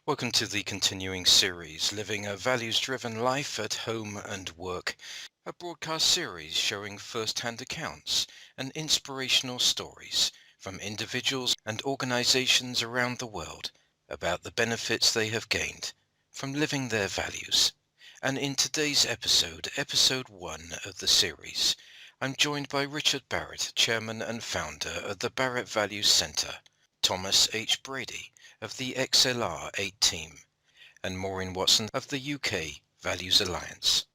Welcome to the continuing series, Living a Values-Driven Life at Home and Work, a broadcast series showing first-hand accounts and inspirational stories from individuals and organizations around the world about the benefits they have gained from living their values. And in today's episode 1 of the series, I'm joined by Richard Barrett, Chairman and Founder of the Barrett Values Centre, Thomas H. Brady of the XLR 8 team, and Maureen Watson of the UK Values Alliance.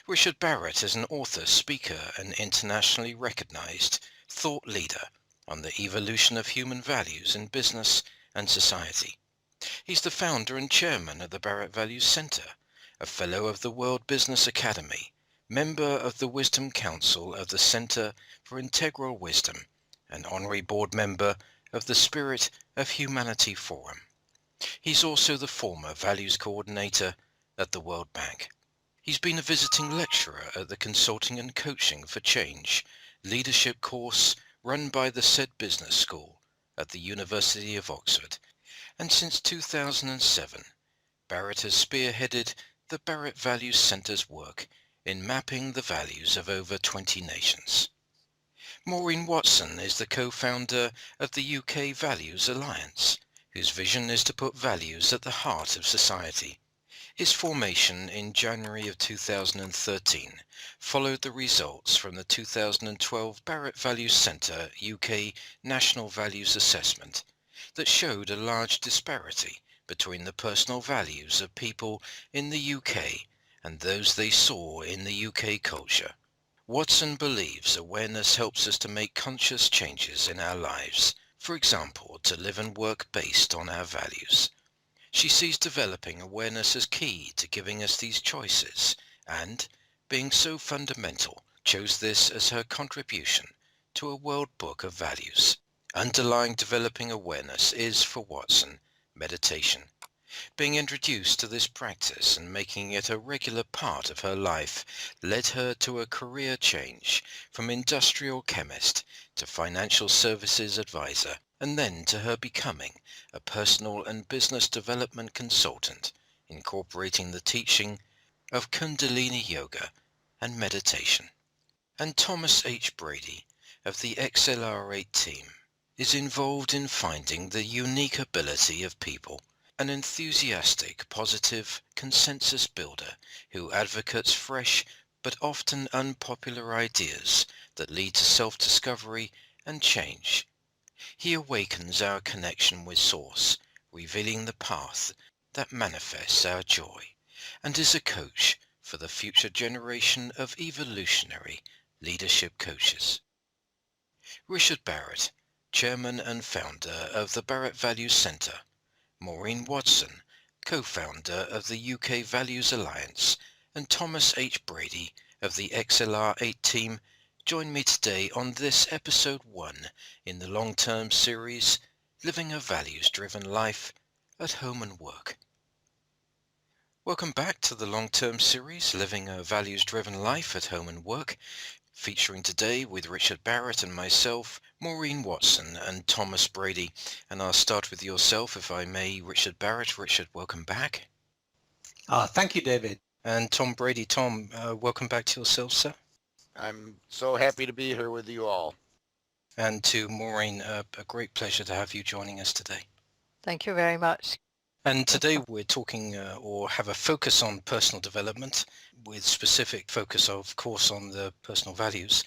Richard Barrett is an author, speaker, and internationally recognized thought leader on the evolution of human values in business and society. He's the founder and chairman of the Barrett Values Centre, a fellow of the World Business Academy, member of the Wisdom Council of the Centre for Integral Wisdom, and honorary board member of the Spirit of Humanity Forum. He's also the former Values Coordinator at the World Bank. He's been a visiting lecturer at the Consulting and Coaching for Change leadership course run by the said business school at the University of Oxford, and since 2007, Barrett has spearheaded the Barrett Values Centre's work in mapping the values of over 20 nations. Maureen Watson is the co-founder of the UK Values Alliance, whose vision is to put values at the heart of society. Its formation in January of 2013 followed the results from the 2012 Barrett Values Centre UK National Values Assessment that showed a large disparity between the personal values of people in the UK and those they saw in the UK culture. Watson believes awareness helps us to make conscious changes in our lives, for example, to live and work based on our values. She sees developing awareness as key to giving us these choices and, being so fundamental, chose this as her contribution to a World Book of Values. Underlying developing awareness is, for Watson, meditation. Being introduced to this practice and making it a regular part of her life led her to a career change from industrial chemist to financial services advisor, and then to her becoming a personal and business development consultant, incorporating the teaching of Kundalini Yoga and meditation. And Thomas H. Brady of the XLR8 team is involved in finding the unique ability of people, an enthusiastic, positive consensus builder who advocates fresh but often unpopular ideas that lead to self-discovery and change. He awakens our connection with Source, revealing the path that manifests our joy, and is a coach for the future generation of evolutionary leadership coaches. Richard Barrett, Chairman and Founder of the Barrett Values Centre, Maureen Watson, co-founder of the UK Values Alliance, and Thomas H. Brady of the XLR8 team join me today on this episode 1 in the long-term series, Living a Values-Driven Life at Home and Work. Welcome back to the long-term series, Living a Values-Driven Life at Home and Work, featuring today with Richard Barrett and myself, Maureen Watson and Thomas Brady. And I'll start with yourself, if I may, Richard Barrett. Richard, welcome back. Thank you, David. And Tom Brady. Tom, welcome back to yourself, sir. I'm so happy to be here with you all. And to Maureen, a great pleasure to have you joining us today. Thank you very much. And today we're talking or have a focus on personal development, with specific focus, of course, on the personal values.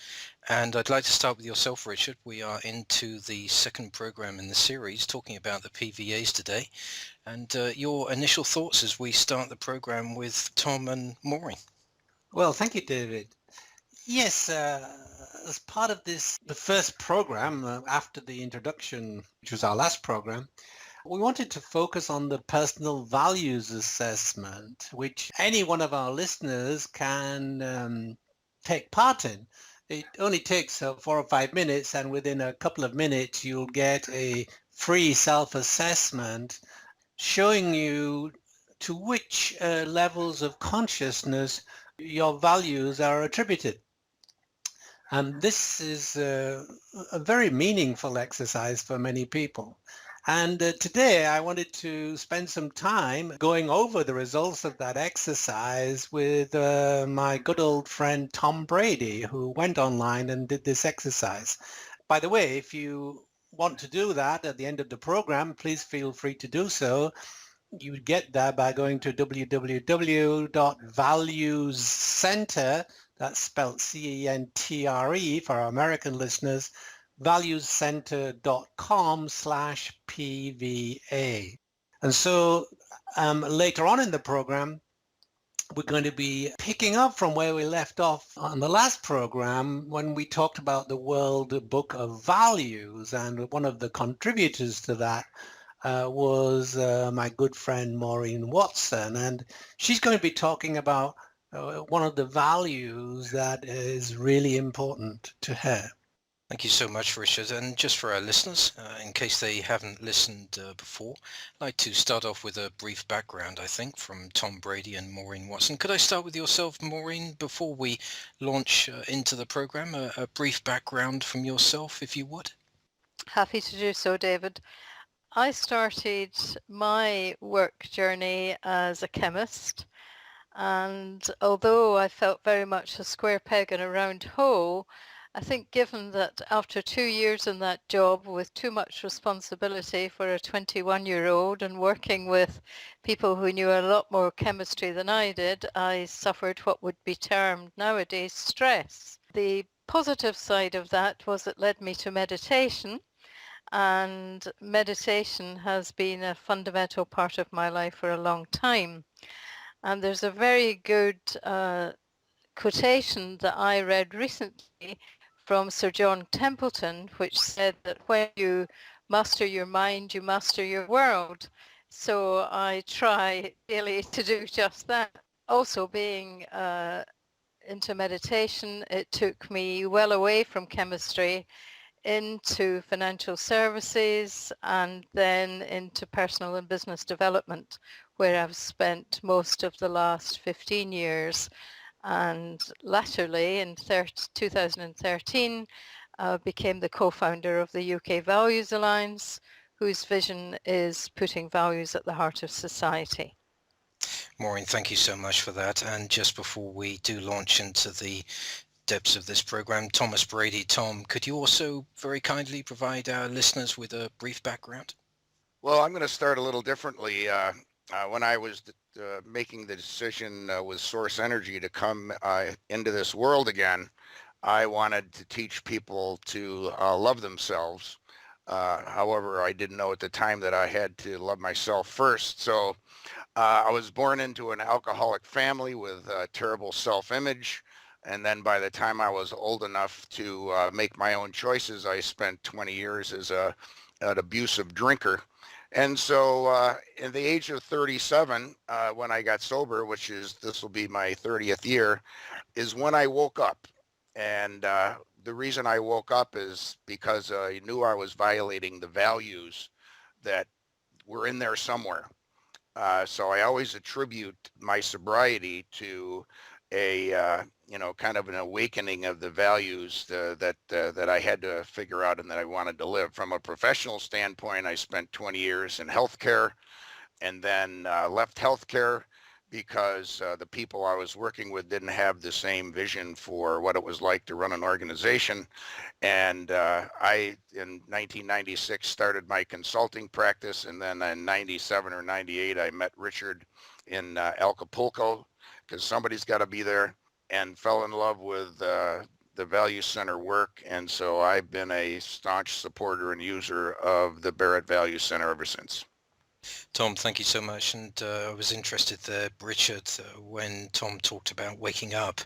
And I'd like to start with yourself, Richard. We are into the second program in the series, talking about the PVAs today. And your initial thoughts as we start the program with Tom and Maureen. Well, thank you, David. Yes, as part of this, the first program after the introduction, which was our last program, we wanted to focus on the personal values assessment, which any one of our listeners can take part in. It only takes 4 or 5 minutes, and within a couple of minutes, you'll get a free self-assessment showing you to which levels of consciousness your values are attributed. And this is a very meaningful exercise for many people. And today I wanted to spend some time going over the results of that exercise with my good old friend Tom Brady, who went online and did this exercise. By the way, if you want to do that at the end of the program, please feel free to do so. You would get there by going to www.valuescenter, that's spelled CENTRE for our American listeners, valuescenter.com/PVA. And so later on in the program, we're going to be picking up from where we left off on the last program when we talked about the World Book of Values. And one of the contributors to that was my good friend Maureen Watson. And she's going to be talking about one of the values that is really important to her. Thank you so much, Richard. And just for our listeners, in case they haven't listened before, I'd like to start off with a brief background, I think, from Tom Brady and Maureen Watson. Could I start with yourself, Maureen, before we launch into the program? A brief background from yourself, if you would. Happy to do so, David. I started my work journey as a chemist, and although I felt very much a square peg in a round hole, I think given that after 2 years in that job with too much responsibility for a 21-year-old and working with people who knew a lot more chemistry than I did, I suffered what would be termed nowadays stress. The positive side of that was it led me to meditation, and meditation has been a fundamental part of my life for a long time. And there's a very good quotation that I read recently from Sir John Templeton, which said that when you master your mind, you master your world. So I try daily to do just that. Also, being into meditation, it took me well away from chemistry into financial services and then into personal and business development, where I've spent most of the last 15 years. And latterly, in 2013, became the co-founder of the UK Values Alliance, whose vision is putting values at the heart of society. Maureen, thank you so much for that. And just before we do launch into the depths of this program, Thomas Brady, Tom, could you also very kindly provide our listeners with a brief background? Well, I'm going to start a little differently. When I was making the decision with Source Energy to come into this world again, I wanted to teach people to love themselves. However, I didn't know at the time that I had to love myself first. So I was born into an alcoholic family with terrible self-image. And then by the time I was old enough to make my own choices, I spent 20 years as an abusive drinker. And so in the age of 37, when I got sober, this will be my 30th year, is when I woke up. And the reason I woke up is because I knew I was violating the values that were in there somewhere. So I always attribute my sobriety to a kind of an awakening of the values that I had to figure out and that I wanted to live. From a professional standpoint, I spent 20 years in healthcare and then left healthcare because the people I was working with didn't have the same vision for what it was like to run an organization. And I, in 1996, started my consulting practice. And then in 97 or 98, I met Richard in Acapulco, because somebody's got to be there, and fell in love with the Value Center work. And so I've been a staunch supporter and user of the Barrett Value Center ever since. Tom, thank you so much. And I was interested there, Richard, when Tom talked about waking up,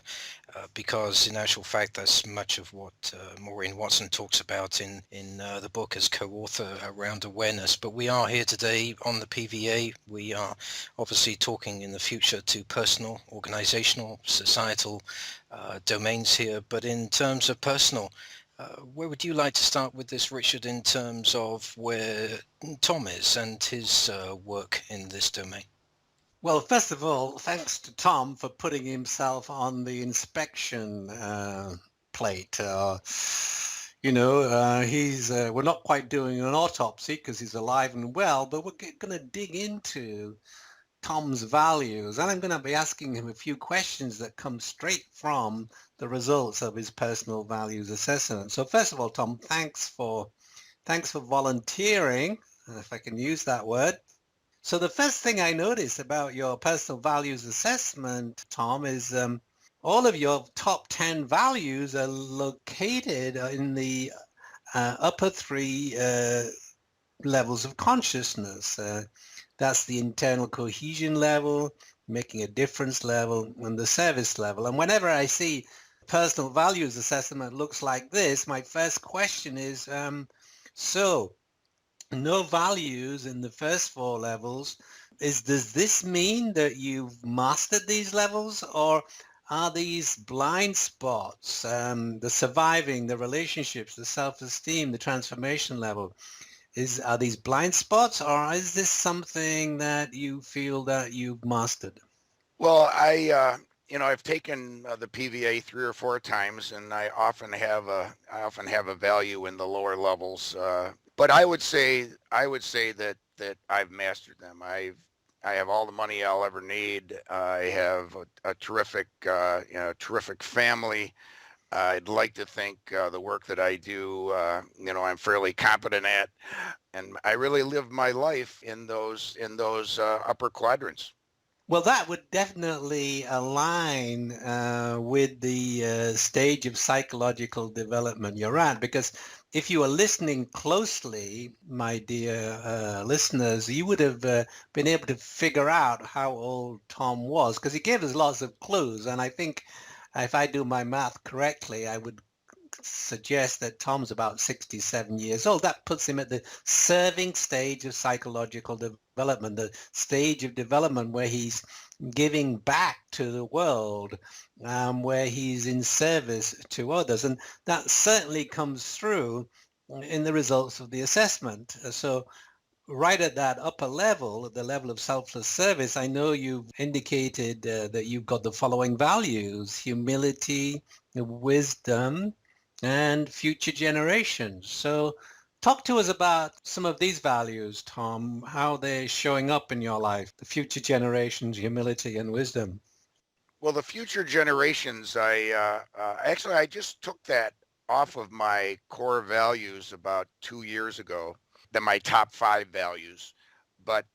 because in actual fact, that's much of what Maureen Watson talks about in the book as co-author around awareness. But we are here today on the PVA. We are obviously talking in the future to personal, organizational, societal domains here. But in terms of personal, where would you like to start with this, Richard, in terms of where Tom is and his work in this domain? Well, first of all, thanks to Tom for putting himself on the inspection plate. We're not quite doing an autopsy because he's alive and well, but we're going to dig into Tom's values, and I'm going to be asking him a few questions that come straight from the results of his personal values assessment. So first of all, Tom, thanks for volunteering, if I can use that word. So the first thing I noticed about your personal values assessment, Tom, is all of your top 10 values are located in the upper three levels of consciousness. That's the internal cohesion level, making a difference level, and the service level. And whenever I see personal values assessment looks like this, my first question is, so no values in the first four levels. Does this mean that you've mastered these levels, or are these blind spots, the surviving, the relationships, the self-esteem, the transformation level? Are these blind spots, or is this something that you feel that you've mastered? Well, I've taken the PVA 3 or 4 times, and I often have a value in the lower levels. But I would say that I've mastered them. I have all the money I'll ever need. I have a terrific family. I'd like to think the work that I do, I'm fairly competent at, and I really live my life in those upper quadrants. Well, that would definitely align with the stage of psychological development you're at, because if you were listening closely, my dear listeners, you would have been able to figure out how old Tom was, because he gave us lots of clues. And I think if I do my math correctly, I would suggest that Tom's about 67 years old. That puts him at the serving stage of psychological development, the stage of development where he's giving back to the world, where he's in service to others. And that certainly comes through in the results of the assessment. So right at that upper level, at the level of selfless service, I know you've indicated that you've got the following values: humility, wisdom, and future generations. So talk to us about some of these values, Tom, how they're showing up in your life, the future generations, humility and wisdom. Well, the future generations, I just took that off of my core values about 2 years ago, my top 5 values. But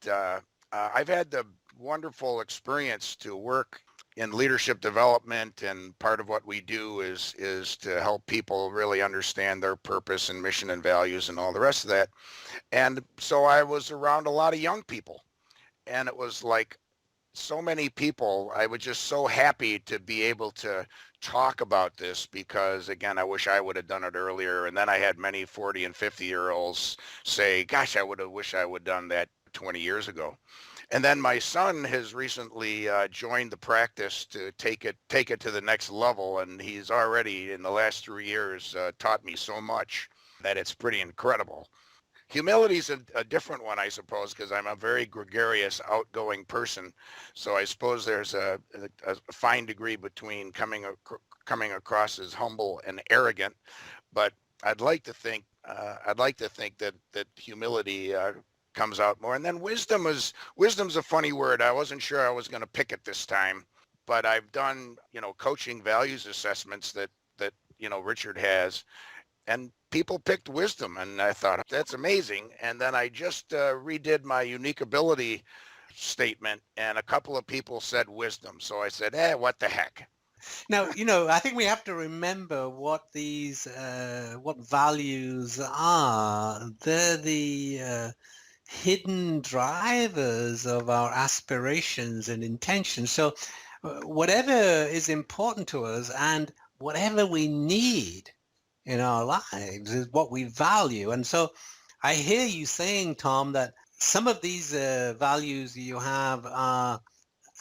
I've had the wonderful experience to work in leadership development, and part of what we do is to help people really understand their purpose and mission and values and all the rest of that. And so I was around a lot of young people, and it was like so many people. I was just so happy to be able to talk about this, because again, I wish I would have done it earlier. And then I had many 40 and 50-year-olds say, gosh, wish I would have done that 20 years ago. And then my son has recently joined the practice to take it to the next level, and he's already in the last 3 years taught me so much that it's pretty incredible. Humility is a different one, I suppose, because I'm a very gregarious, outgoing person. So I suppose there's a fine degree between coming across as humble and arrogant. But I'd like to think that humility comes out more. And then wisdom's a funny word. I wasn't sure I was going to pick it this time, but I've done coaching values assessments that Richard has, and people picked wisdom, and I thought, that's amazing. And then I just redid my unique ability statement, and a couple of people said wisdom. So I said, what the heck? Now, I think we have to remember what these, what values are. They're the hidden drivers of our aspirations and intentions. So whatever is important to us and whatever we need in our lives is what we value. And so I hear you saying, Tom, that some of these values you have are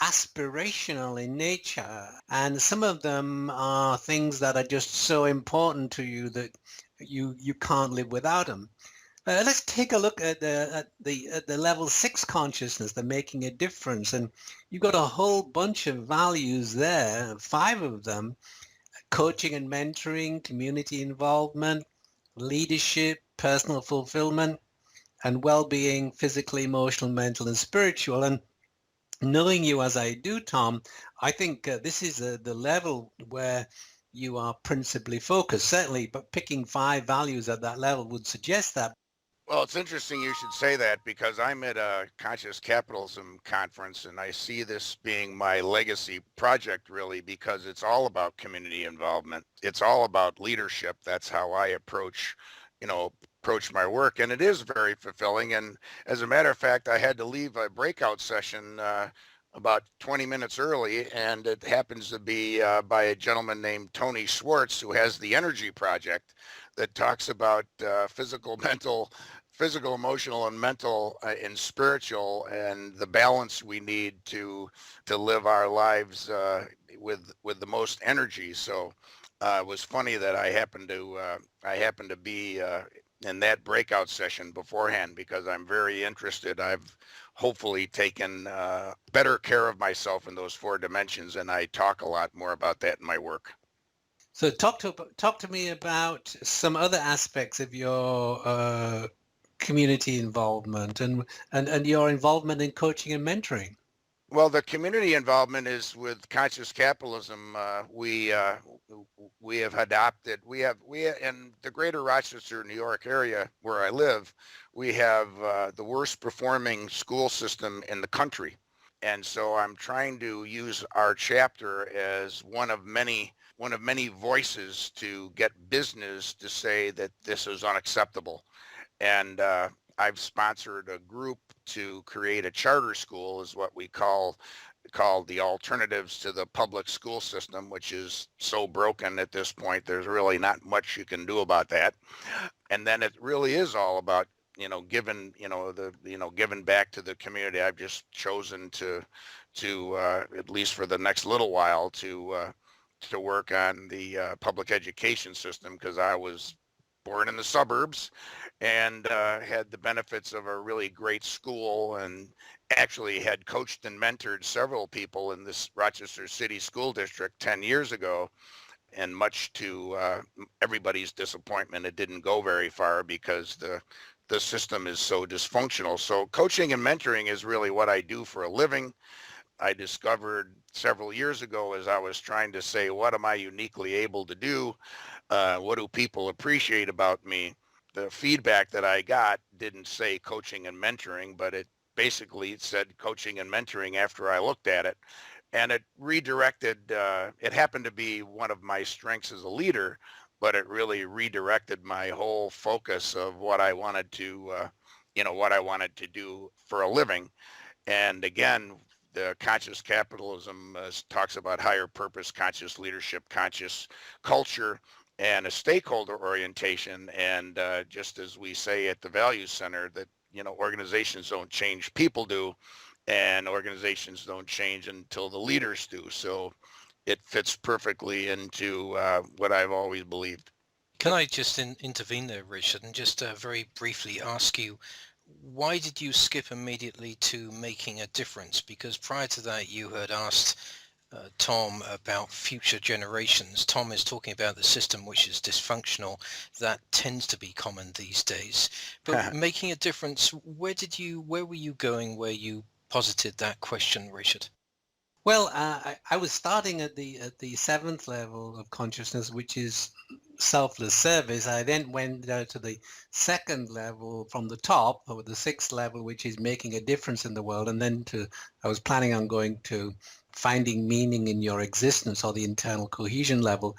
aspirational in nature, and some of them are things that are just so important to you that you can't live without them. Let's take a look at the level 6 consciousness, the making a difference. And you've got a whole bunch of values there, 5 of them: coaching and mentoring, community involvement, leadership, personal fulfillment, and well-being, physically, emotional, mental, and spiritual. And knowing you as I do, Tom, I think this is the level where you are principally focused, certainly, but picking 5 values at that level would suggest that. Well, it's interesting you should say that because I'm at a conscious capitalism conference and I see this being my legacy project really because it's all about community involvement. It's all about leadership. That's how I you know, approach my work, and it is very fulfilling. And as a matter of fact, I had to leave a breakout session about 20 minutes early, and it happens to be by a gentleman named Tony Schwartz, who has the Energy Project that talks about physical, emotional, and mental and spiritual, and the balance we need to live our lives with the most energy. So it was funny that I happened to be in that breakout session beforehand because I'm very interested. I've hopefully taken better care of myself in those 4 dimensions, and I talk a lot more about that in my work. So talk to me about some other aspects of your community involvement and your involvement in coaching and mentoring. Well, the community involvement is with conscious capitalism. We have adopted. We in the greater Rochester, New York area where I live, we have the worst performing school system in the country, and so I'm trying to use our chapter as one of many voices to get business to say that this is unacceptable. And I've sponsored a group to create a charter school, is what we called the alternatives to the public school system, which is so broken at this point. There's really not much you can do about that. And then it really is all about giving giving back to the community. I've just chosen to at least for the next little while to work on the public education system because I was born in the suburbs and had the benefits of a really great school and actually had coached and mentored several people in this Rochester City School District 10 years ago. And much to everybody's disappointment, it didn't go very far because the system is so dysfunctional. So coaching and mentoring is really what I do for a living. I discovered several years ago as I was trying to say, what am I uniquely able to do? What do people appreciate about me? The feedback that I got didn't say coaching and mentoring, but it basically said coaching and mentoring after I looked at it. And it redirected, it happened to be one of my strengths as a leader, but it really redirected my whole focus of what I wanted what I wanted to do for a living. And again, the conscious capitalism talks about higher purpose, conscious leadership, conscious culture, and a stakeholder orientation. And just as we say at the Value Center that, organizations don't change, people do, and organizations don't change until the leaders do. So it fits perfectly into what I've always believed. Can I just intervene there, Richard, and just very briefly ask you, why did you skip immediately to making a difference? Because prior to that, you had asked Tom about future generations. Tom is talking about the system which is dysfunctional. That tends to be common these days. But making a difference, where were you going where you posited that question, Richard? Well, I was starting at the 7th level of consciousness, which is selfless service. I then went down to the 2nd level from the top, or the 6th level, which is making a difference in the world. And then I was planning on going to finding meaning in your existence, or the internal cohesion level.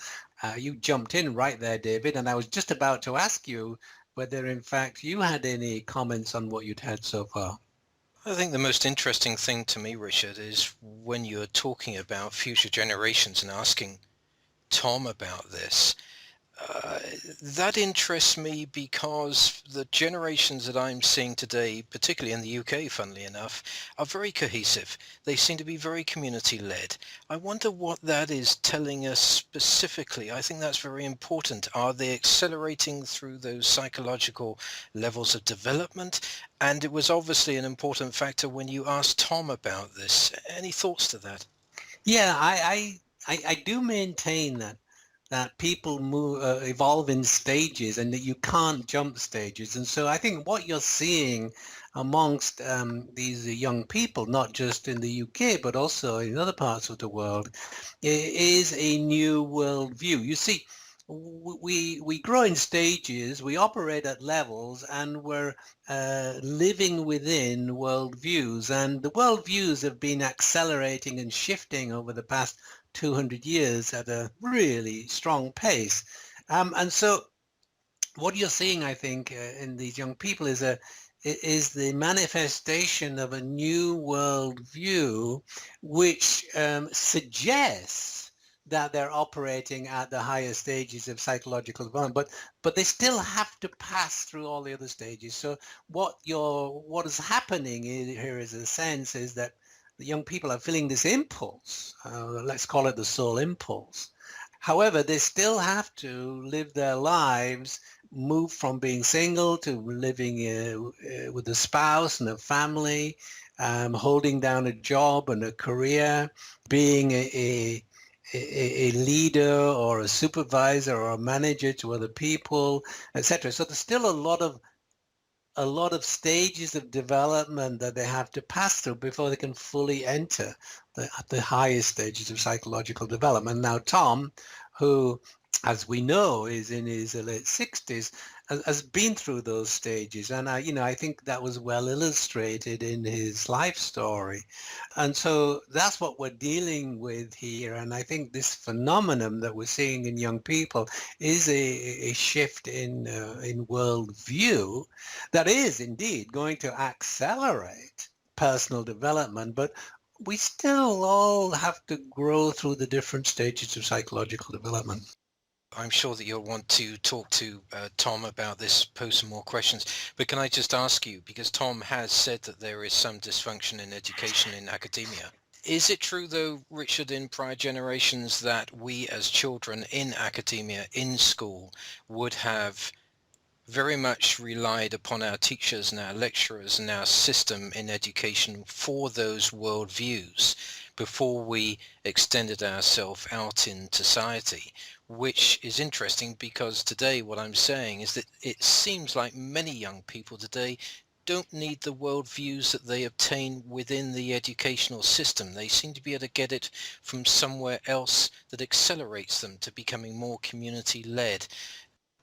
You jumped in right there, David, and I was just about to ask you whether in fact you had any comments on what you'd had so far. I think the most interesting thing to me, Richard, is when you're talking about future generations and asking Tom about this. That interests me because the generations that I'm seeing today, particularly in the UK, funnily enough, are very cohesive. They seem to be very community-led. I wonder what that is telling us specifically. I think that's very important. Are they accelerating through those psychological levels of development? And it was obviously an important factor when you asked Tom about this. Any thoughts to that? Yeah, I do maintain that that people evolve in stages and that you can't jump stages. And so I think what you're seeing amongst these young people, not just in the UK, but also in other parts of the world, is a new worldview. You see, we grow in stages, we operate at levels, and we're living within worldviews. And the worldviews have been accelerating and shifting over the past 200 years at a really strong pace. And so what you're seeing, I think, in these young people is the manifestation of a new worldview, which suggests that they're operating at the higher stages of psychological development, but they still have to pass through all the other stages. So what is happening here is a sense is that the young people are feeling this impulse, let's call it the soul impulse. However, they still have to live their lives, move from being single to living with a spouse and a family, holding down a job and a career, being a leader or a supervisor or a manager to other people, etc. So there's still a lot of stages of development that they have to pass through before they can fully enter the highest stages of psychological development. Now, Tom, who, as we know, is in his late 60s, has been through those stages. And I think that was well illustrated in his life story. And so that's what we're dealing with here. And I think this phenomenon that we're seeing in young people is a shift in worldview that is indeed going to accelerate personal development, but we still all have to grow through the different stages of psychological development. I'm sure that you'll want to talk to Tom about this, pose some more questions. But can I just ask you, because Tom has said that there is some dysfunction in education in academia. Is it true, though, Richard, in prior generations that we as children in academia, in school, would have very much relied upon our teachers and our lecturers and our system in education for those worldviews before we extended ourselves out in society? Which is interesting because today what I'm saying is that it seems like many young people today don't need the worldviews that they obtain within the educational system. They seem to be able to get it from somewhere else that accelerates them to becoming more community-led.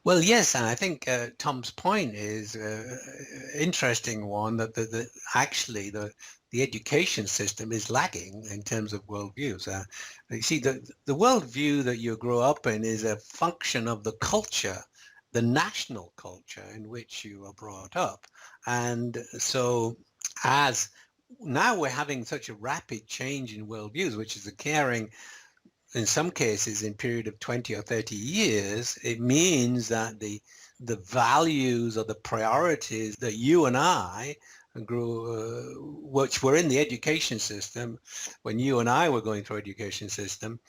Well, yes, and I think Tom's point is interesting one, that actually the education system is lagging in terms of worldviews. You see, the worldview that you grow up in is a function of the culture, the national culture in which you are brought up. And so as now we're having such a rapid change in worldviews, which is occurring in some cases in period of 20 or 30 years, it means that the values or the priorities that you and I grew, which were in the education system, when you and I were going through education system,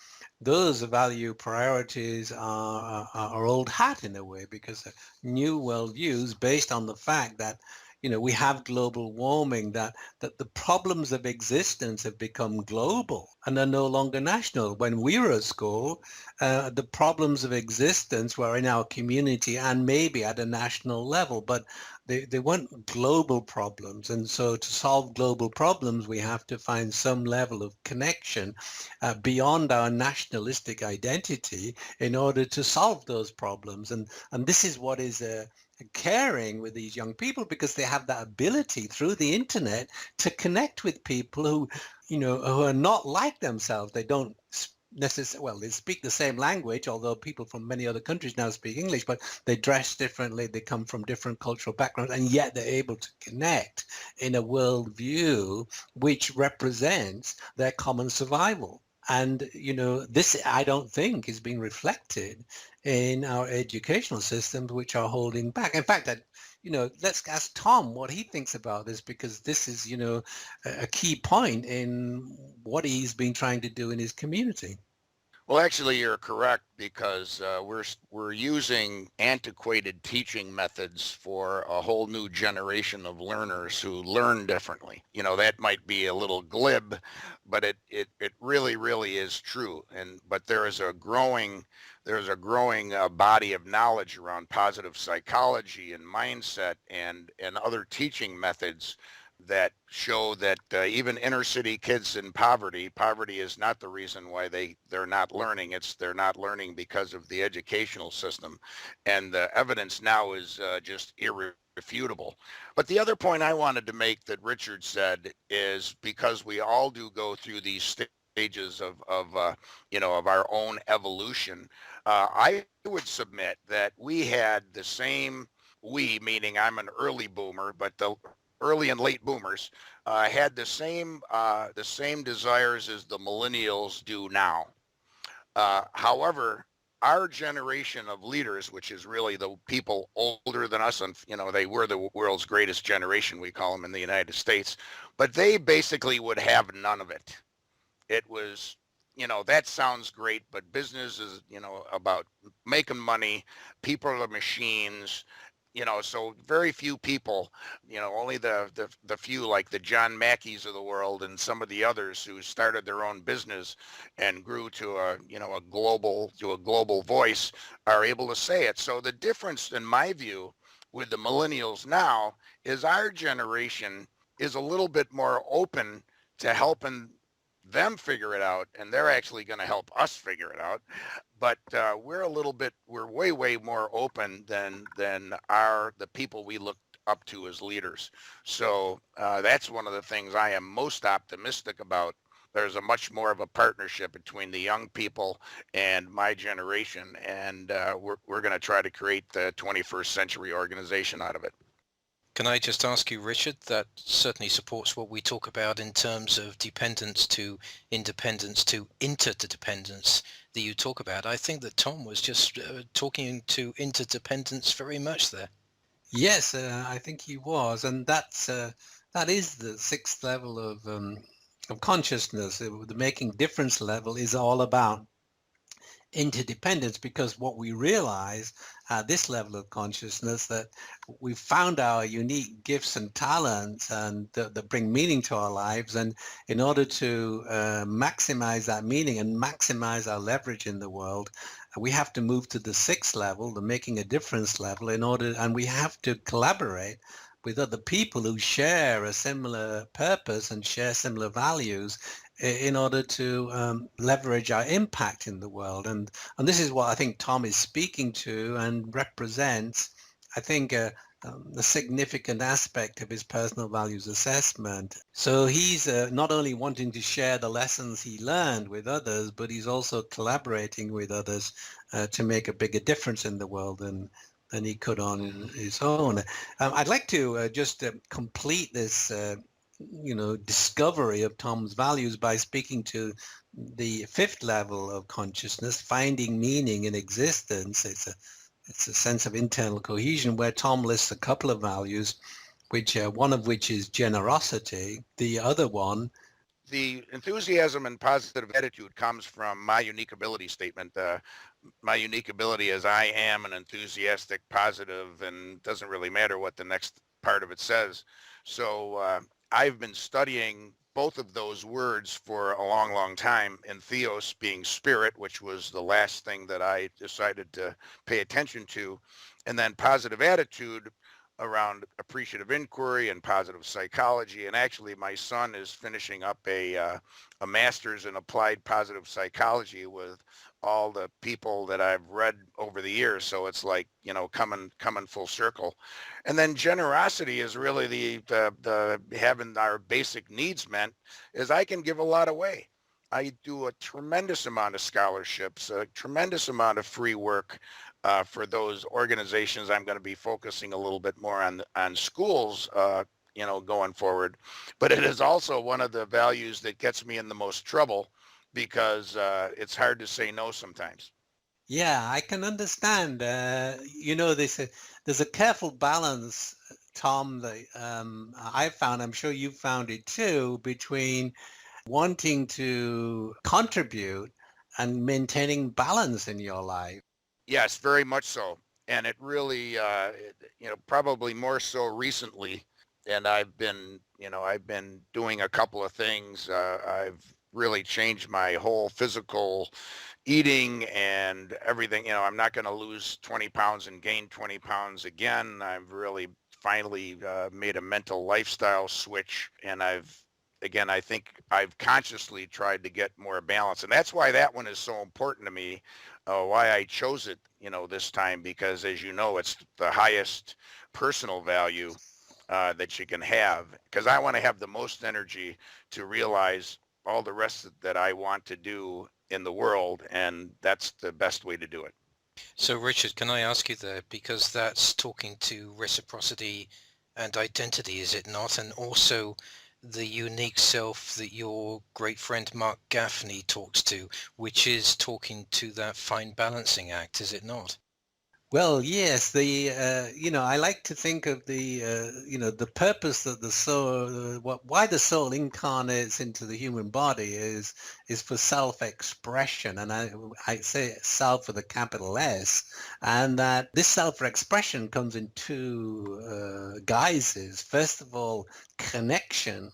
those value priorities are old hat in a way, because new worldviews based on the fact that we have global warming, that the problems of existence have become global and are no longer national. When we were at school, the problems of existence were in our community and maybe at a national level, but they weren't global problems. And so to solve global problems, we have to find some level of connection beyond our nationalistic identity in order to solve those problems. And this is what is caring with these young people, because they have that ability through the internet to connect with people who are not like themselves. They don't necessarily, well, they speak the same language, although people from many other countries now speak English, but they dress differently, they come from different cultural backgrounds, and yet they're able to connect in a worldview which represents their common survival. And, this, I don't think, is being reflected in our educational systems, which are holding back. In fact, let's ask Tom what he thinks about this, because this is, a key point in what he's been trying to do in his community. Well, actually, you're correct because we're using antiquated teaching methods for a whole new generation of learners who learn differently. You know, that might be a little glib, but it really is true. But there's a growing body of knowledge around positive psychology and mindset and other teaching methods that show that even inner city kids in poverty is not the reason why they're not learning. They're not learning because of the educational system. And the evidence now is just irrefutable. But the other point I wanted to make that Richard said is because we all do go through these stages of our own evolution. I would submit that we had the same, we meaning I'm an early boomer, but the early and late boomers had the same desires as the millennials do now. However, our generation of leaders, which is really the people older than us, and they were the world's greatest generation, we call them in the United States, but they basically would have none of it. It was, that sounds great, but business is, about making money. People are machines. So very few people, only the few like the John Mackeys of the world and some of the others who started their own business and grew to a global voice are able to say it. So the difference in my view with the millennials now is our generation is a little bit more open to helping them figure it out, and they're actually going to help us figure it out. But we're way more open than are the people we look up to as leaders. So that's one of the things I am most optimistic about. There's a much more of a partnership between the young people and my generation, and we're going to try to create the 21st century organization out of it. Can I just ask you, Richard, that certainly supports what we talk about in terms of dependence to independence to interdependence that you talk about. I think that Tom was just talking to interdependence very much there. Yes, I think he was, and that is the sixth level of consciousness. The making difference level is all about interdependence, because what we realize at this level of consciousness that we found our unique gifts and talents and that bring meaning to our lives, and in order to maximize that meaning and maximize our leverage in the world, we have to move to the sixth level, the making a difference level, and we have to collaborate with other people who share a similar purpose and share similar values in order to leverage our impact in the world. And this is what I think Tom is speaking to and represents, I think, a significant aspect of his personal values assessment. So he's not only wanting to share the lessons he learned with others, but he's also collaborating with others to make a bigger difference in the world than he could on his own. I'd like to just complete this discovery of Tom's values by speaking to the fifth level of consciousness, finding meaning in existence. It's a sense of internal cohesion, where Tom lists a couple of values, which one of which is generosity. The other one, The enthusiasm and positive attitude comes from my unique ability statement. My unique ability is I am an enthusiastic, positive, and doesn't really matter what the next part of it says. So I've been studying both of those words for a long time, and theos being spirit, which was the last thing that I decided to pay attention to, and then positive attitude around appreciative inquiry and positive psychology. And actually, my son is finishing up a master's in applied positive psychology with all the people that I've read over the years. So it's like, coming full circle. And then generosity is really the having our basic needs met is I can give a lot away. I do a tremendous amount of scholarships, a tremendous amount of free work for those organizations. I'm going to be focusing a little bit more on schools, going forward. But it is also one of the values that gets me in the most trouble because it's hard to say no sometimes. yeah, I can understand. There's a careful balance, Tom, that I found, I'm sure you found it too, between wanting to contribute and maintaining balance in your life. Yes, very much so. And it really, probably more so recently. And I've been doing a couple of things. I've really changed my whole physical eating and everything. I'm not going to lose 20 pounds and gain 20 pounds again. I've really finally made a mental lifestyle switch. And I think I've consciously tried to get more balance. And that's why that one is so important to me, why I chose it, this time, because as you know, it's the highest personal value that you can have, because I want to have the most energy to realize all the rest that I want to do in the world, and that's the best way to do it. So Richard, can I ask you there, because that's talking to reciprocity and identity, is it not? And also the unique self that your great friend Mark Gaffney talks to, which is talking to that fine balancing act, is it not? Well, yes, I like to think of the purpose that the soul, why the soul incarnates into the human body is for self-expression, and I say self with a capital S, and that this self-expression comes in two guises. First of all, connection.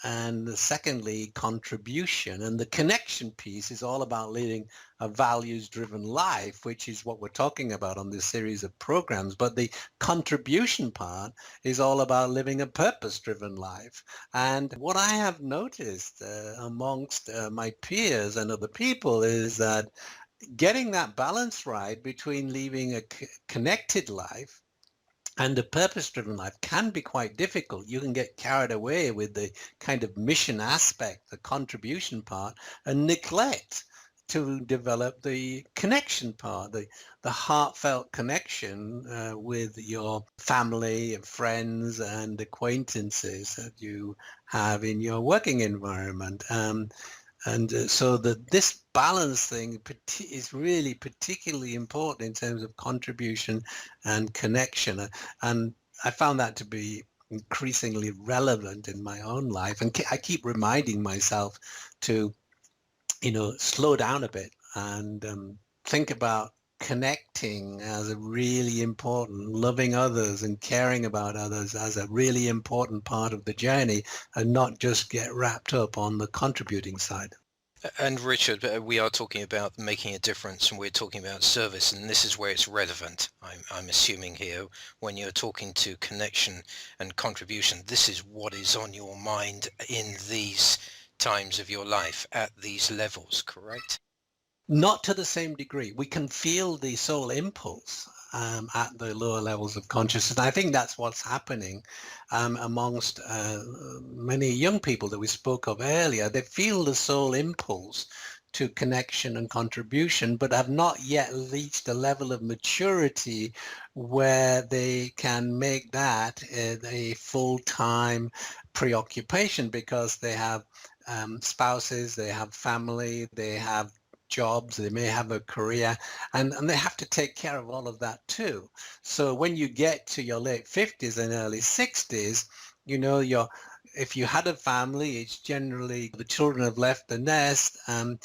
And secondly, contribution. And the connection piece is all about leading a values-driven life, which is what we're talking about on this series of programs. But the contribution part is all about living a purpose-driven life. And what I have noticed amongst my peers and other people is that getting that balance right between living a connected life and a purpose-driven life can be quite difficult. You can get carried away with the kind of mission aspect, the contribution part, and neglect to develop the connection part, the heartfelt connection with your family and friends and acquaintances that you have in your working environment. So this balance thing is really particularly important in terms of contribution and connection. And I found that to be increasingly relevant in my own life. And I keep reminding myself to, slow down a bit and think about connecting as a really important, loving others and caring about others as a really important part of the journey, and not just get wrapped up on the contributing side. And Richard, we are talking about making a difference, and we're talking about service, and this is where it's relevant. I'm assuming here, when you're talking to connection and contribution, this is what is on your mind in these times of your life at these levels, correct? Not to the same degree. We can feel the soul impulse at the lower levels of consciousness. And I think that's what's happening amongst many young people that we spoke of earlier. They feel the soul impulse to connection and contribution, but have not yet reached a level of maturity where they can make that a full-time preoccupation, because they have spouses, they have family, they have jobs, they may have a career, and they have to take care of all of that too. So when you get to your late 50s and early 60s, if you had a family, it's generally the children have left the nest, and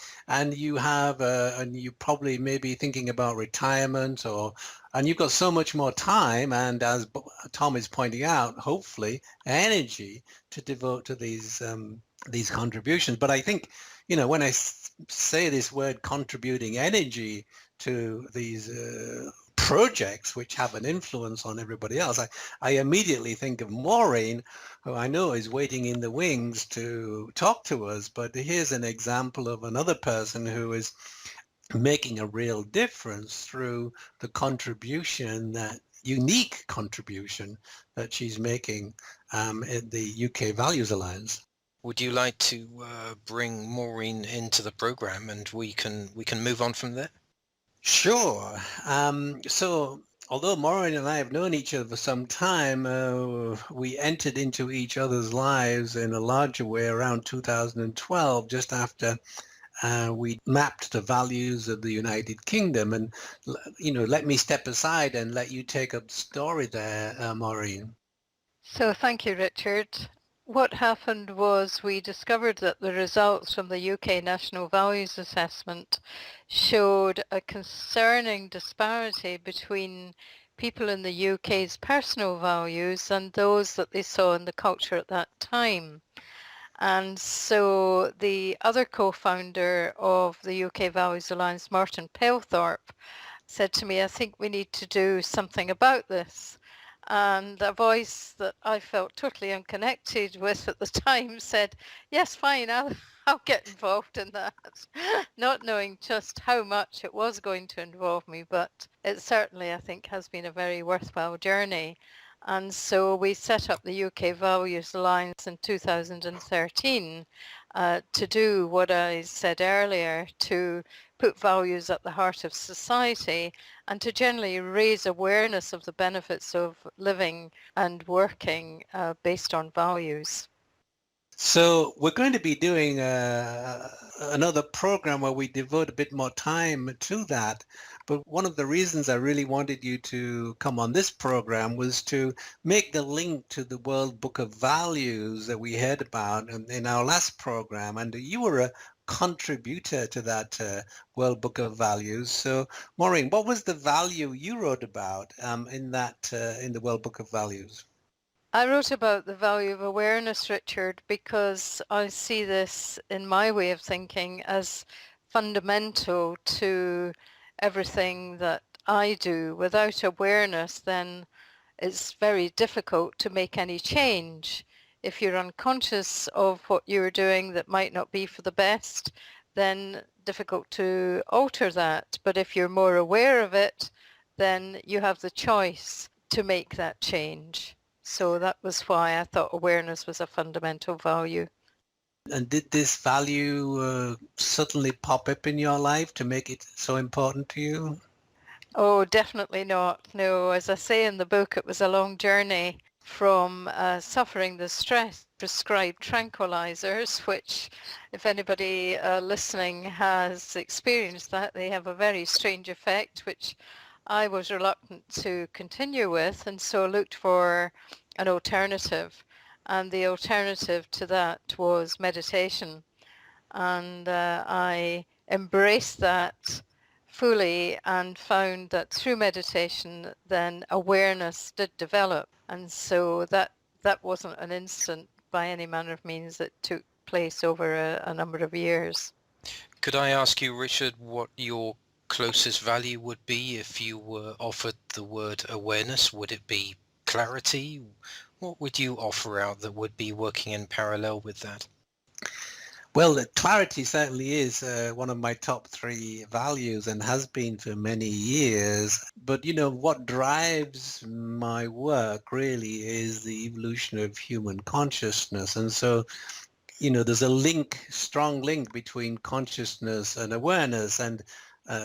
you have and you probably may be thinking about retirement, and you've got so much more time, and as Tom is pointing out, hopefully energy to devote to these contributions. But I think, when I say this word, contributing energy to these projects which have an influence on everybody else, I immediately think of Maureen, who I know is waiting in the wings to talk to us. But here's an example of another person who is making a real difference through the contribution, that unique contribution that she's making in the UK Values Alliance. Would you like to bring Maureen into the program, and we can move on from there? Sure. So although Maureen and I have known each other for some time, we entered into each other's lives in a larger way around 2012, just after we mapped the values of the United Kingdom. And, let me step aside and let you take up the story there, Maureen. So thank you, Richard. What happened was we discovered that the results from the UK National Values Assessment showed a concerning disparity between people in the UK's personal values and those that they saw in the culture at that time. And so the other co-founder of the UK Values Alliance, Martin Palethorpe, said to me, I think we need to do something about this. And a voice that I felt totally unconnected with at the time said, yes, fine, I'll get involved in that. Not knowing just how much it was going to involve me, but it certainly, I think, has been a very worthwhile journey. And so we set up the UK Values Alliance in 2013 to do what I said earlier, to put values at the heart of society and to generally raise awareness of the benefits of living and working based on values. So we're going to be doing another program where we devote a bit more time to that. But one of the reasons I really wanted you to come on this program was to make the link to the World Book of Values that we heard about in our last program. And you were a contributor to that World Book of Values. So Maureen, what was the value you wrote about in the World Book of Values? I wrote about the value of awareness, Richard, because I see this in my way of thinking as fundamental to everything that I do. Without awareness, then it's very difficult to make any change. If you're unconscious of what you're doing that might not be for the best, then difficult to alter that. But if you're more aware of it, then you have the choice to make that change. So that was why I thought awareness was a fundamental value. And did this value suddenly pop up in your life to make it so important to you? Oh, definitely not. No, as I say in the book, it was a long journey from suffering the stress prescribed tranquilizers, which if anybody listening has experienced that, they have a very strange effect, which I was reluctant to continue with, and so looked for an alternative. And the alternative to that was meditation. And I embraced that fully and found that through meditation, then awareness did develop. And so that wasn't an instant by any manner of means. That took place over a number of years. Could I ask you, Richard, what your closest value would be if you were offered the word awareness? Would it be clarity? What would you offer out that would be working in parallel with that? Well, clarity certainly is one of my top 3 values and has been for many years. But, what drives my work really is the evolution of human consciousness. And so, there's a strong link between consciousness and awareness. And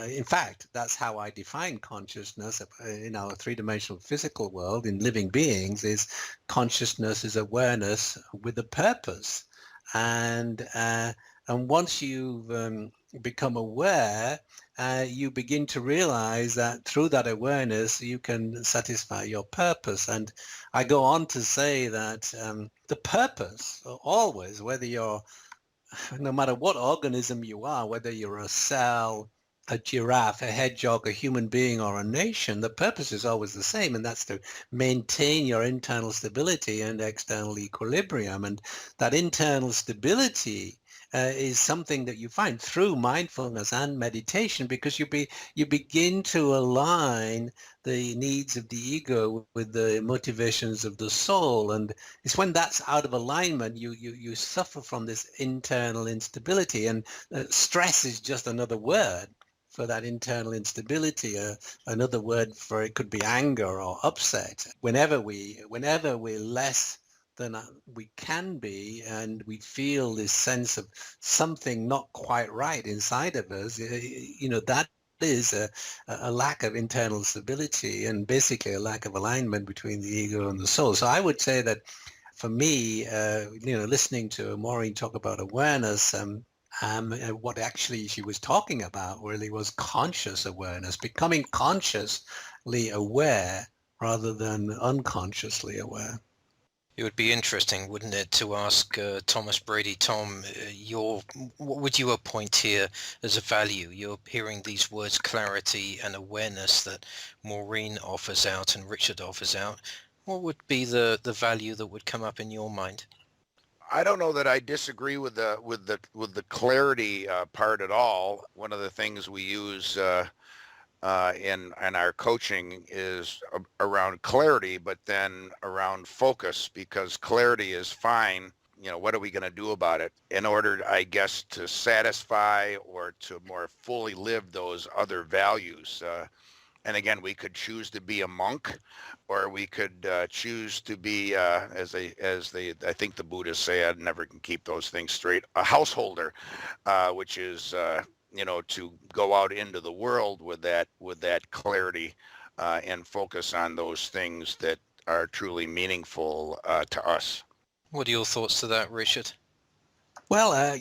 in fact, that's how I define consciousness in our 3-dimensional physical world in living beings. Is consciousness is awareness with a purpose. And once you've become aware, you begin to realize that through that awareness, you can satisfy your purpose. And I go on to say that the purpose always, no matter what organism you are, whether you're a cell, a giraffe, a hedgehog, a human being, or a nation, the purpose is always the same, and that's to maintain your internal stability and external equilibrium. And that internal stability is something that you find through mindfulness and meditation, because you begin to align the needs of the ego with the motivations of the soul. And it's when that's out of alignment, you suffer from this internal instability. And stress is just another word for that internal instability. Another word for it could be anger or upset. Whenever we're less than we can be, and we feel this sense of something not quite right inside of us, that is a lack of internal stability and basically a lack of alignment between the ego and the soul. So I would say that for me, listening to Maureen talk about awareness, what actually she was talking about really was conscious awareness, becoming consciously aware rather than unconsciously aware. It would be interesting, wouldn't it, to ask Thomas Brady, Tom, what would you appoint here as a value? You're hearing these words, clarity and awareness, that Maureen offers out and Richard offers out. What would be the value that would come up in your mind? I don't know that I disagree with the clarity part at all. One of the things we use in our coaching is around clarity, but then around focus, because clarity is fine. You know, what are we going to do about it in order, I guess, to satisfy or to more fully live those other values? And again, we could choose to be a monk, or we could choose to be, I think the Buddhists say, I never can keep those things straight, a householder, which is, to go out into the world with that clarity and focus on those things that are truly meaningful to us. What are your thoughts to that, Richard? Well,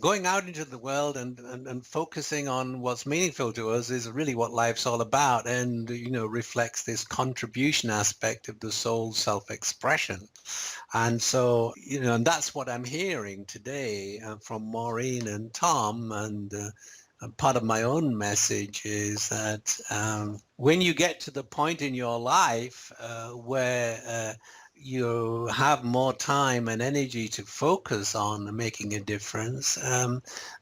going out into the world and focusing on what's meaningful to us is really what life's all about, and, reflects this contribution aspect of the soul's self-expression. And so, and that's what I'm hearing today from Maureen and Tom. And part of my own message is that when you get to the point in your life where you have more time and energy to focus on making a difference,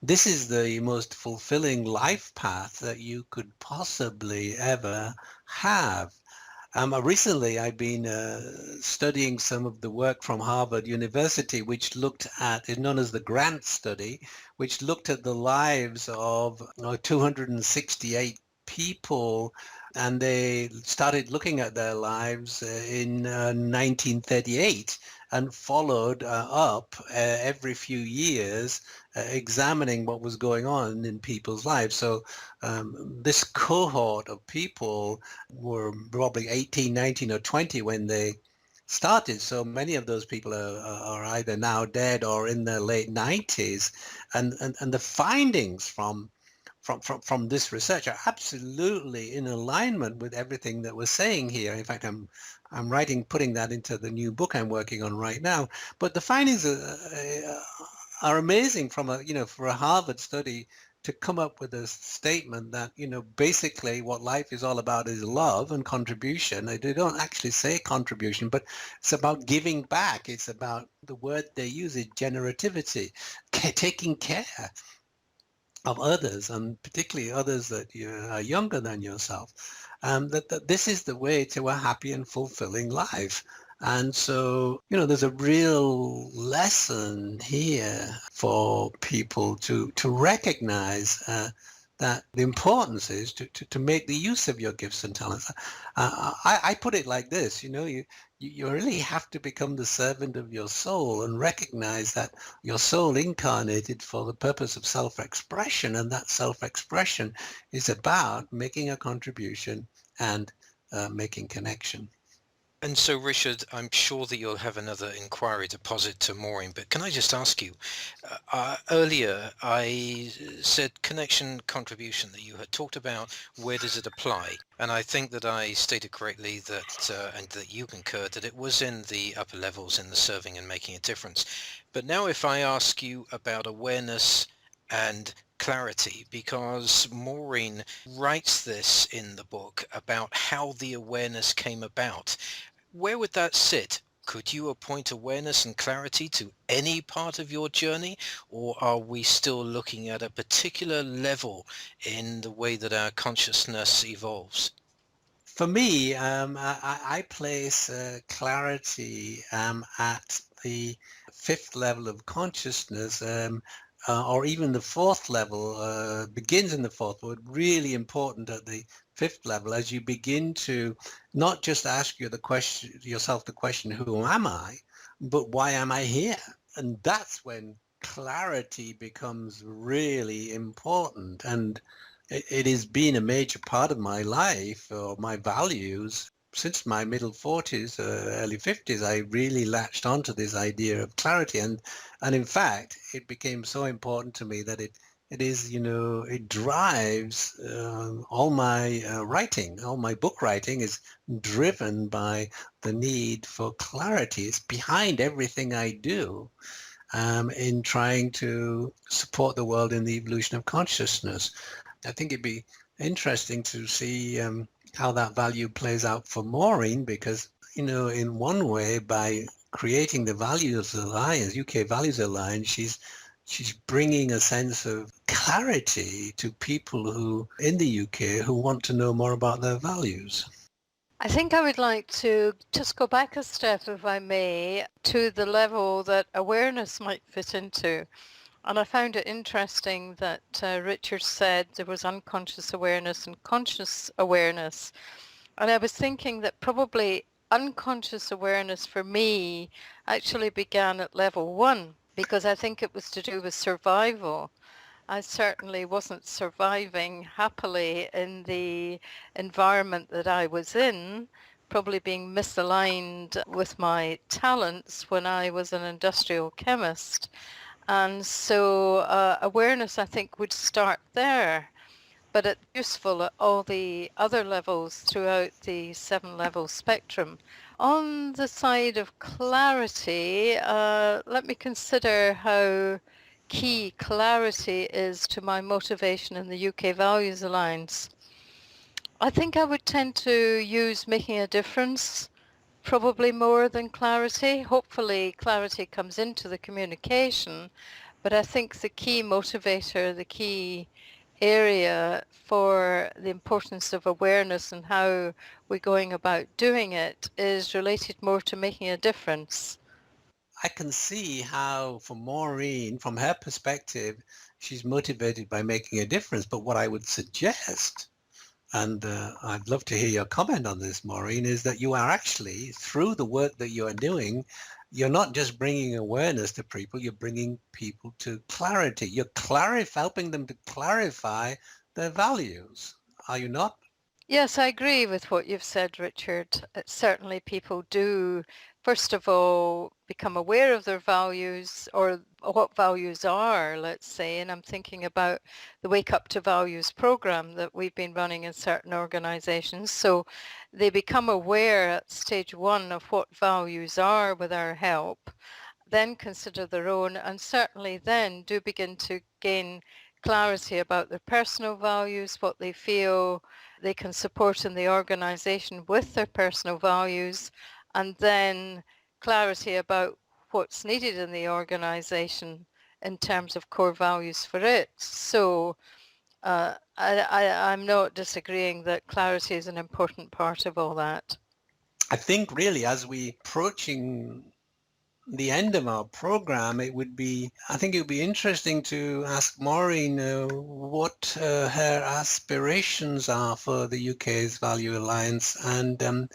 this is the most fulfilling life path that you could possibly ever have. Recently, I've been studying some of the work from Harvard University, which looked at, is known as the Grant Study, which looked at the lives of 268 people, and they started looking at their lives in 1938 and followed up every few years, examining what was going on in people's lives. So this cohort of people were probably 18, 19, or 20 when they started. So many of those people are either now dead or in their late 90s. And the findings from this research are absolutely in alignment with everything that we're saying here. In fact, I'm putting that into the new book I'm working on right now. But the findings are amazing for a Harvard study to come up with a statement that, basically what life is all about is love and contribution. They don't actually say contribution, but it's about giving back. It's about, the word they use is generativity, taking care of others, and particularly others that are younger than yourself. That this is the way to a happy and fulfilling life. And so, there's a real lesson here for people to recognize that the importance is to make the use of your gifts and talents. I put it like this, you really have to become the servant of your soul and recognize that your soul incarnated for the purpose of self-expression, and that self-expression is about making a contribution and making connection. And so, Richard, I'm sure that you'll have another inquiry to posit to Maureen, but can I just ask you, earlier I said connection, contribution, that you had talked about, where does it apply? And I think that I stated correctly that, and that you concurred, that it was in the upper levels, in the serving and making a difference. But now if I ask you about awareness and clarity, because Maureen writes this in the book about how the awareness came about, where would that sit? Could you appoint awareness and clarity to any part of your journey, or are we still looking at a particular level in the way that our consciousness evolves? For me, I place clarity at the fifth level of consciousness, or even the fourth level, begins in the fourth, but really important at the fifth level, as you begin to not just ask yourself the question, who am I, but why am I here? And that's when clarity becomes really important. And it has been a major part of my life, or my values, since my middle 40s, early 50s. I really latched onto this idea of clarity. And in fact, it became so important to me that it It is, it drives all my writing. All my book writing is driven by the need for clarity. It's behind everything I do in trying to support the world in the evolution of consciousness. I think it'd be interesting to see how that value plays out for Maureen, because, in one way, by creating the Values Alliance, UK Values Alliance, she's bringing a sense of clarity to people who in the UK who want to know more about their values. I think I would like to just go back a step, if I may, to the level that awareness might fit into. And I found it interesting that Richard said there was unconscious awareness and conscious awareness. And I was thinking that probably unconscious awareness for me actually began at level 1, because I think it was to do with survival. I certainly wasn't surviving happily in the environment that I was in, probably being misaligned with my talents when I was an industrial chemist. And so awareness, I think, would start there, but it's useful at all the other levels throughout the 7-level spectrum. On the side of clarity, let me consider how key clarity is to my motivation in the UK Values Alliance. I think I would tend to use making a difference probably more than clarity. Hopefully clarity comes into the communication, but I think the key motivator, the key area for the importance of awareness and how we're going about doing it is related more to making a difference. I can see how, for Maureen, from her perspective, she's motivated by making a difference. But what I would suggest, and I'd love to hear your comment on this, Maureen, is that you are actually, through the work that you are doing, you're not just bringing awareness to people, you're bringing people to clarity. You're helping them to clarify their values. Are you not? Yes, I agree with what you've said, Richard. Certainly people do, first of all, become aware of their values or what values are, let's say, and I'm thinking about the Wake Up to Values program that we've been running in certain organizations. So they become aware at stage 1 of what values are with our help, then consider their own, and certainly then do begin to gain clarity about their personal values, what they feel they can support in the organization with their personal values, and then clarity about what's needed in the organization in terms of core values for it. So I'm not disagreeing that clarity is an important part of all that. I think really as we approaching the end of our program, I think it would be interesting to ask Maureen what her aspirations are for the UK's Value Alliance, and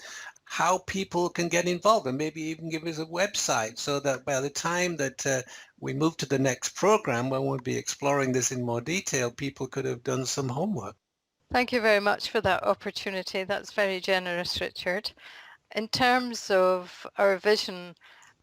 how people can get involved, and maybe even give us a website so that by the time that we move to the next program, when we'll be exploring this in more detail, people could have done some homework. Thank you very much for that opportunity. That's very generous, Richard. In terms of our vision,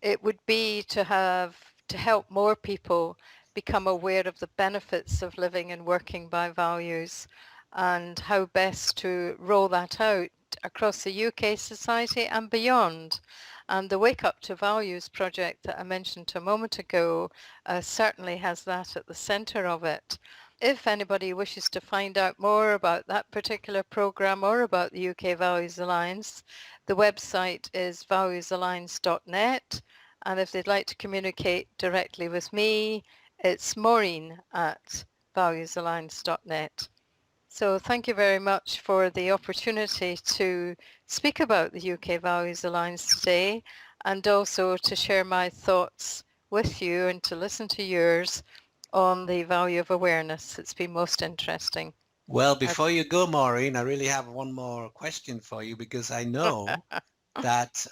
it would be to help more people become aware of the benefits of living and working by values and how best to roll that out across the UK society and beyond. And the Wake Up to Values project that I mentioned a moment ago certainly has that at the centre of it. If anybody wishes to find out more about that particular programme or about the UK Values Alliance, the website is valuesalliance.net, and if they'd like to communicate directly with me, it's maureen@valuesalliance.net. So thank you very much for the opportunity to speak about the UK Values Alliance today, and also to share my thoughts with you and to listen to yours on the value of awareness. It's been most interesting. Well, before you go, Maureen, I really have one more question for you, because I know that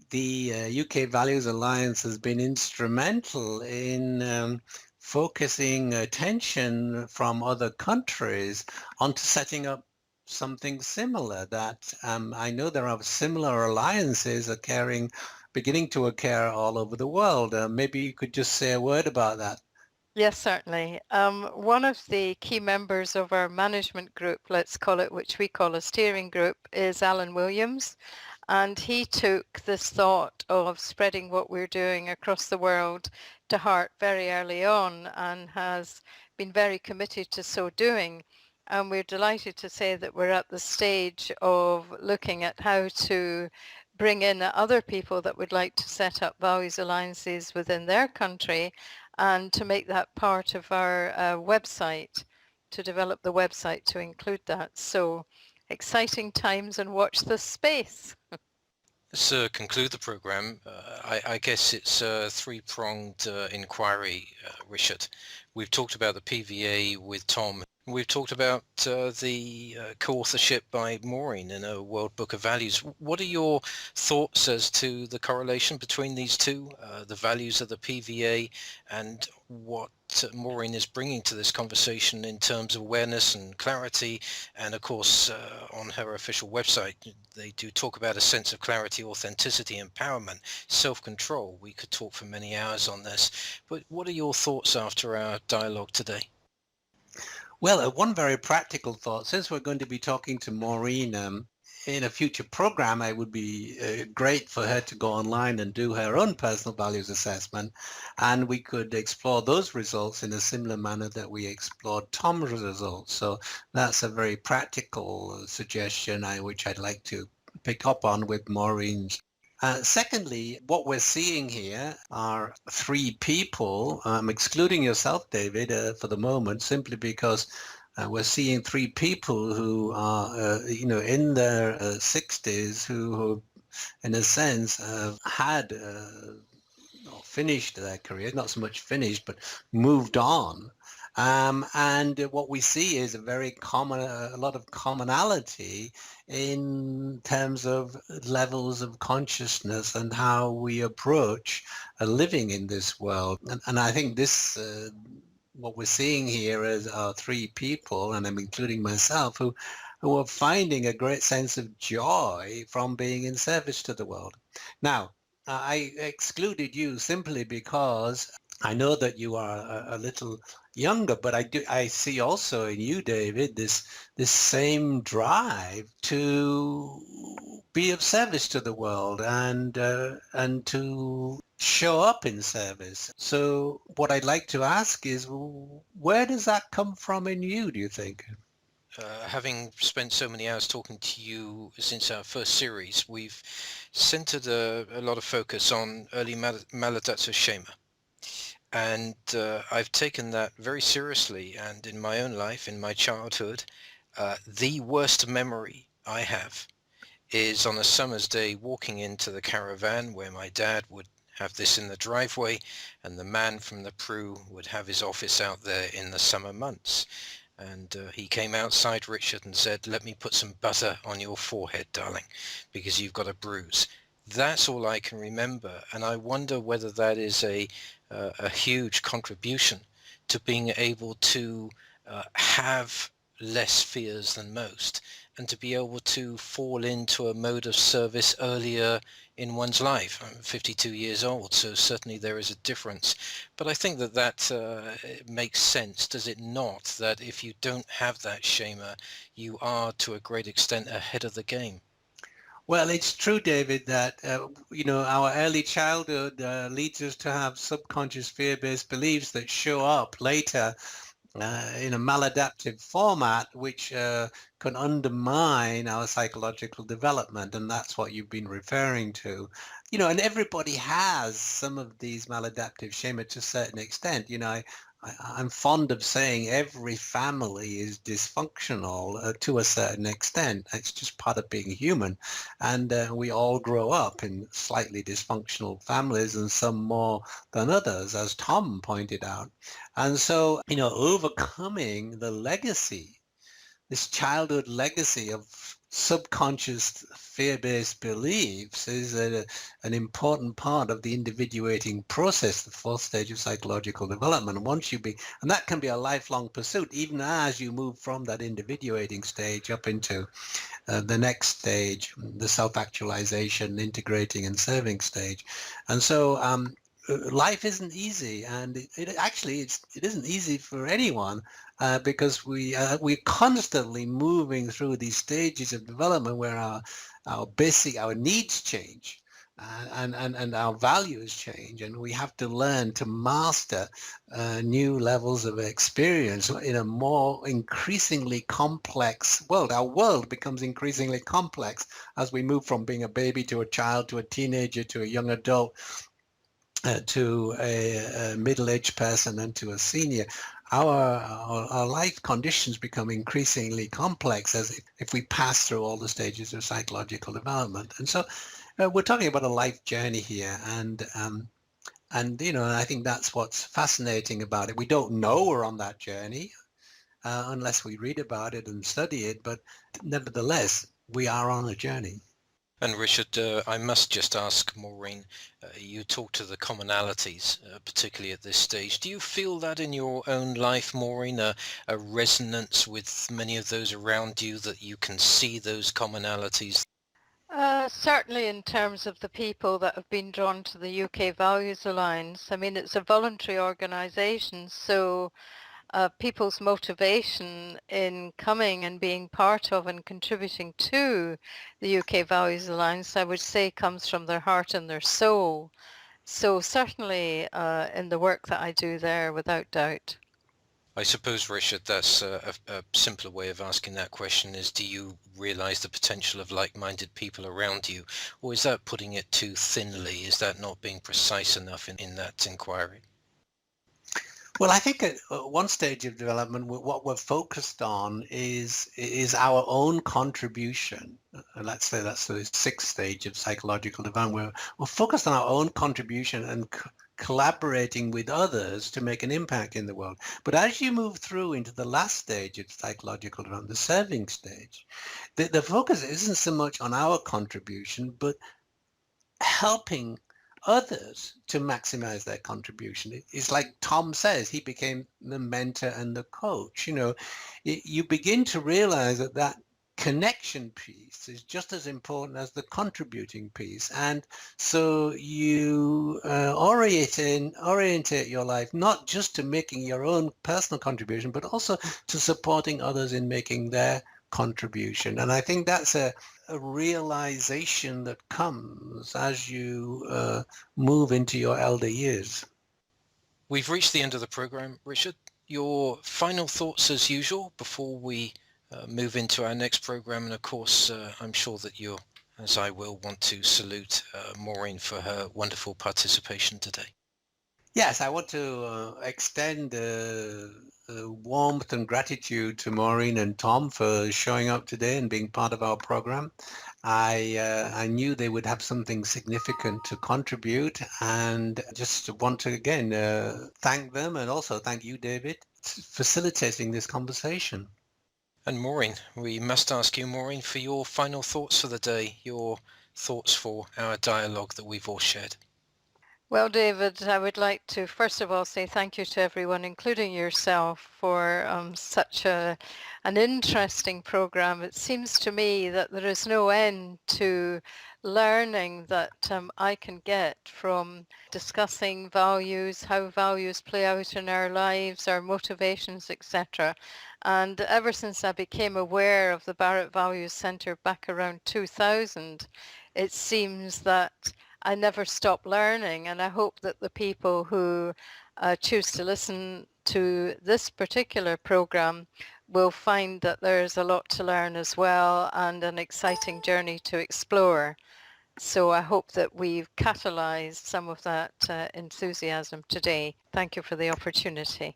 the UK Values Alliance has been instrumental in focusing attention from other countries onto setting up something similar. That I know there are similar alliances beginning to occur all over the world. Maybe you could just say a word about that. Yes, certainly. One of the key members of our management group, let's call it, which we call a steering group, is Alan Williams. And he took this thought of spreading what we're doing across the world to heart very early on and has been very committed to so doing. And we're delighted to say that we're at the stage of looking at how to bring in other people that would like to set up values alliances within their country and to make that part of our website, to develop the website to include that. So exciting times, and watch this space. Let's conclude the program. I guess it's a three-pronged inquiry, Richard. We've talked about the PVA with Tom. We've talked about the co-authorship by Maureen in a World Book of Values. What are your thoughts as to the correlation between these two, the values of the PVA and what Maureen is bringing to this conversation in terms of awareness and clarity? And of course, on her official website, they do talk about a sense of clarity, authenticity, empowerment, self-control. We could talk for many hours on this, but what are your thoughts after our dialogue today? Well, one very practical thought, since we're going to be talking to Maureen in a future program, it would be great for her to go online and do her own personal values assessment, and we could explore those results in a similar manner that we explored Tom's results. So that's a very practical suggestion which I'd like to pick up on with Maureen's. Secondly, what we're seeing here are three people. I'm excluding yourself, David, for the moment, simply because we're seeing three people who are, in their 60s, who, in a sense, had finished their career, not so much finished, but moved on. And what we see is a lot of commonality in terms of levels of consciousness and how we approach living in this world. And I think this, what we're seeing here is three people, and I'm including myself, who are finding a great sense of joy from being in service to the world. Now, I excluded you simply because I know that you are a little younger, but I see also in you, David, this same drive to be of service to the world and to show up in service. So what I'd like to ask is, where does that come from in you, do you think? Having spent so many hours talking to you since our first series, we've centered a lot of focus on early maladaptive shema. And I've taken that very seriously. And in my own life, in my childhood, the worst memory I have is on a summer's day walking into the caravan where my dad would have this in the driveway and the man from the Pru would have his office out there in the summer months. And he came outside, Richard, and said, "Let me put some butter on your forehead, darling, because you've got a bruise." That's all I can remember. And I wonder whether that is a huge contribution to being able to have less fears than most, and to be able to fall into a mode of service earlier in one's life. I'm 52 years old, so certainly there is a difference. But I think that makes sense, does it not? That if you don't have that shema, you are to a great extent ahead of the game. Well, it's true, David, that, our early childhood leads us to have subconscious fear-based beliefs that show up later in a maladaptive format, which can undermine our psychological development. And that's what you've been referring to. And everybody has some of these maladaptive schema to a certain extent. I'm fond of saying every family is dysfunctional to a certain extent. It's just part of being human. And we all grow up in slightly dysfunctional families, and some more than others, as Tom pointed out. And so, overcoming the legacy, this childhood legacy of subconscious fear-based beliefs is an important part of the individuating process, the fourth stage of psychological development. And that can be a lifelong pursuit, even as you move from that individuating stage up into the next stage, the self-actualization, integrating and serving stage. And so life isn't easy, and it isn't easy for anyone because we're constantly moving through these stages of development where our needs change. And our values change, and we have to learn to master new levels of experience in a more increasingly complex world. Our world becomes increasingly complex as we move from being a baby to a child to a teenager to a young adult to a middle-aged person and to a senior. Our life conditions become increasingly complex as if we pass through all the stages of psychological development. And so we're talking about a life journey here, and I think that's what's fascinating about it. We don't know we're on that journey unless we read about it and study it, but nevertheless, we are on a journey. And Richard, I must just ask Maureen, you talk to the commonalities, particularly at this stage. Do you feel that in your own life, Maureen, a resonance with many of those around you, that you can see those commonalities? Certainly in terms of the people that have been drawn to the UK Values Alliance. I mean, it's a voluntary organisation, so people's motivation in coming and being part of and contributing to the UK Values Alliance, I would say, comes from their heart and their soul. So certainly in the work that I do there, without doubt. I suppose, Richard, that's a simpler way of asking that question is, do you realise the potential of like-minded people around you? Or is that putting it too thinly? Is that not being precise enough in that inquiry? Well, I think at one stage of development, what we're focused on is our own contribution. Let's say that's the sixth stage of psychological development. We're focused on our own contribution and collaborating with others to make an impact in the world. But as you move through into the last stage of psychological development, the serving stage, the focus isn't so much on our contribution, but helping others to maximize their contribution. It's like Tom says, he became the mentor and the coach. You begin to realize that connection piece is just as important as the contributing piece. And so you orientate your life not just to making your own personal contribution, but also to supporting others in making their contribution. And I think that's a realization that comes as you move into your elder years. We've reached the end of the program, Richard. Your final thoughts as usual before we move into our next program. And of course, I'm sure that you, as I will, want to salute Maureen for her wonderful participation today. Yes, I want to extend warmth and gratitude to Maureen and Tom for showing up today and being part of our program. I knew they would have something significant to contribute, and just want to again thank them, and also thank you, David, for facilitating this conversation. And Maureen, we must ask you, Maureen, for your final thoughts for the day, your thoughts for our dialogue that we've all shared. Well, David, I would like to first of all say thank you to everyone, including yourself, for such an interesting program. It seems to me that there is no end to learning that I can get from discussing values, how values play out in our lives, our motivations, etc. And ever since I became aware of the Barrett Values Centre back around 2000, it seems that I never stop learning, and I hope that the people who choose to listen to this particular program will find that there's a lot to learn as well, and an exciting journey to explore. So I hope that we've catalyzed some of that enthusiasm today. Thank you for the opportunity.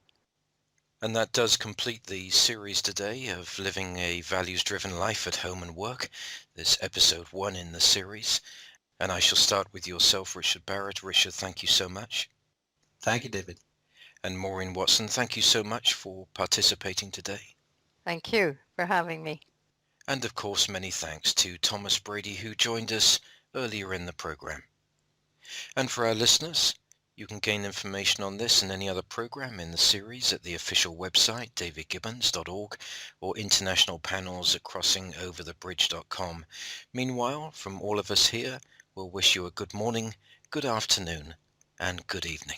And that does complete the series today of Living a Values-Driven Life at Home and Work, this episode 1 in the series. And I shall start with yourself, Richard Barrett. Richard, thank you so much. Thank you, David. And Maureen Watson, thank you so much for participating today. Thank you for having me. And of course, many thanks to Thomas Brady, who joined us earlier in the program. And for our listeners, you can gain information on this and any other program in the series at the official website, davidgibbons.org, or international panels at crossingoverthebridge.com. Meanwhile, from all of us here, we'll wish you a good morning, good afternoon, and good evening.